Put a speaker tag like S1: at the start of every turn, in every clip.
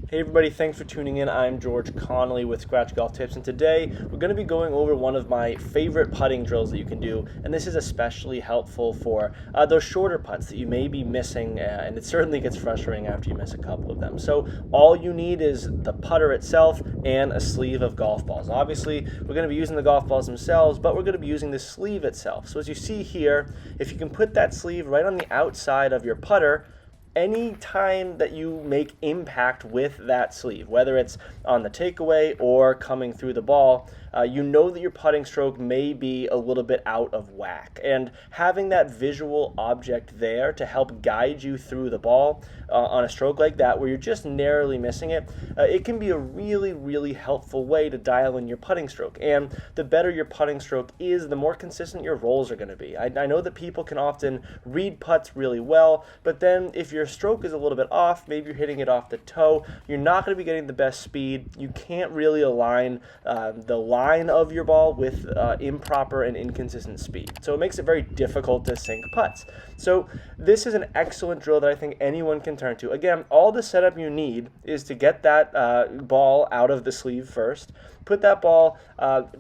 S1: Hey everybody, thanks for tuning in. I'm George Connolly with Scratch Golf Tips, and today we're going to be going over one of my favorite putting drills that you can do, and this is especially helpful for those shorter putts that you may be missing, and it certainly gets frustrating after you miss a couple of them. So all you need is the putter itself and a sleeve of golf balls. Obviously, we're going to be using the golf balls themselves, but we're going to be using the sleeve itself. So as you see here, if you can put that sleeve right on the outside of your putter, any time that you make impact with that sleeve, whether it's on the takeaway or coming through the ball, you know that your putting stroke may be a little bit out of whack. And having that visual object there to help guide you through the ball on a stroke like that, where you're just narrowly missing it, it can be a really, really helpful way to dial in your putting stroke. And the better your putting stroke is, the more consistent your rolls are going to be. I know that people can often read putts really well, but then if your stroke is a little bit off, maybe you're hitting it off the toe, you're not going to be getting the best speed. You can't really align the line of your ball with improper and inconsistent speed. So it makes it very difficult to sink putts. So this is an excellent drill that I think anyone can turn to. Again, all the setup you need is to get that ball out of the sleeve first. Put that ball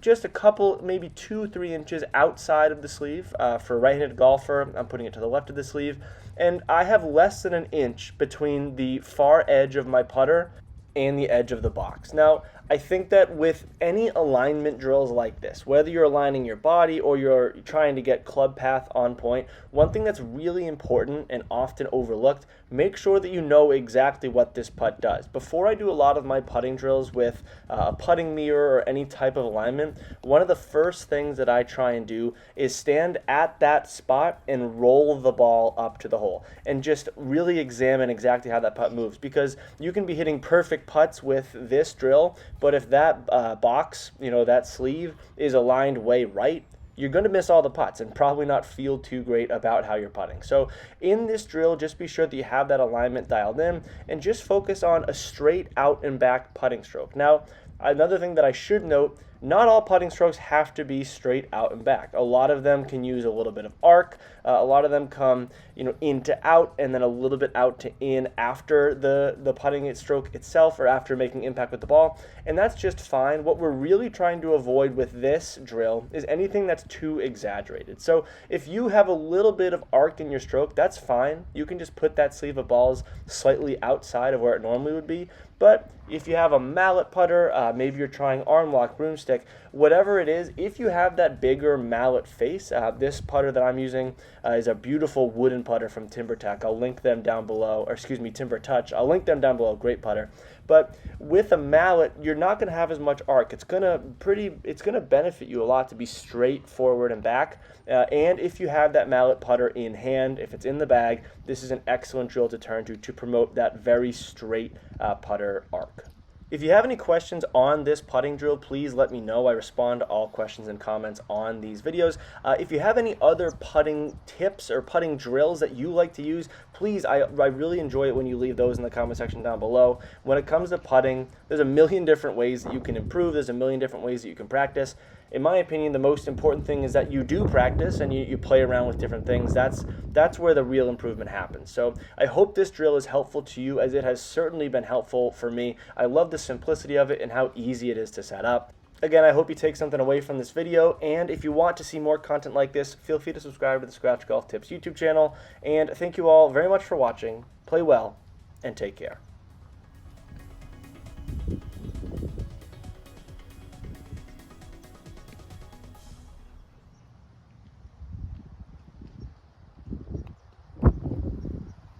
S1: just a couple, maybe 2-3 inches outside of the sleeve. For a right-handed golfer, I'm putting it to the left of the sleeve. And I have less than an inch between the far edge of my putter and the edge of the box. Now, I think that with any alignment drills like this, whether you're aligning your body or you're trying to get club path on point, one thing that's really important and often overlooked, make sure that you know exactly what this putt does. Before I do a lot of my putting drills with a putting mirror or any type of alignment, one of the first things that I try and do is stand at that spot and roll the ball up to the hole and just really examine exactly how that putt moves, because you can be hitting perfect putts with this drill, but if that box, that sleeve is aligned way right, you're going to miss all the putts and probably not feel too great about how you're putting. So in this drill, just be sure that you have that alignment dialed in and just focus on a straight out and back putting stroke. Now, another thing that I should note, not all putting strokes have to be straight out and back. A lot of them can use a little bit of arc. A lot of them come, in to out and then a little bit out to in after the putting stroke itself or after making impact with the ball. And that's just fine. What we're really trying to avoid with this drill is anything that's too exaggerated. So if you have a little bit of arc in your stroke, that's fine. You can just put that sleeve of balls slightly outside of where it normally would be. But if you have a mallet putter, maybe you're trying arm lock, broomstick, whatever it is, if you have that bigger mallet face, this putter that I'm using is a beautiful wooden putter from TimberTech. I'll link them down below, or excuse me, Timber Touch. I'll link them down below, great putter. But with a mallet, you're not going to have as much arc. It's going to benefit you a lot to be straight forward and back. And if you have that mallet putter in hand, if it's in the bag, this is an excellent drill to turn to promote that very straight putter arc. If you have any questions on this putting drill, please let me know. I respond to all questions and comments on these videos. If you have any other putting tips or putting drills that you like to use, please, I really enjoy it when you leave those in the comment section down below. When it comes to putting, there's a million different ways that you can improve. There's a million different ways that you can practice. In my opinion, the most important thing is that you do practice and you play around with different things. That's where the real improvement happens. So I hope this drill is helpful to you, as it has certainly been helpful for me. I love the simplicity of it and how easy it is to set up. Again, I hope you take something away from this video, and if you want to see more content like this, feel free to subscribe to the Scratch Golf Tips YouTube channel, and thank you all very much for watching. Play well, and take care.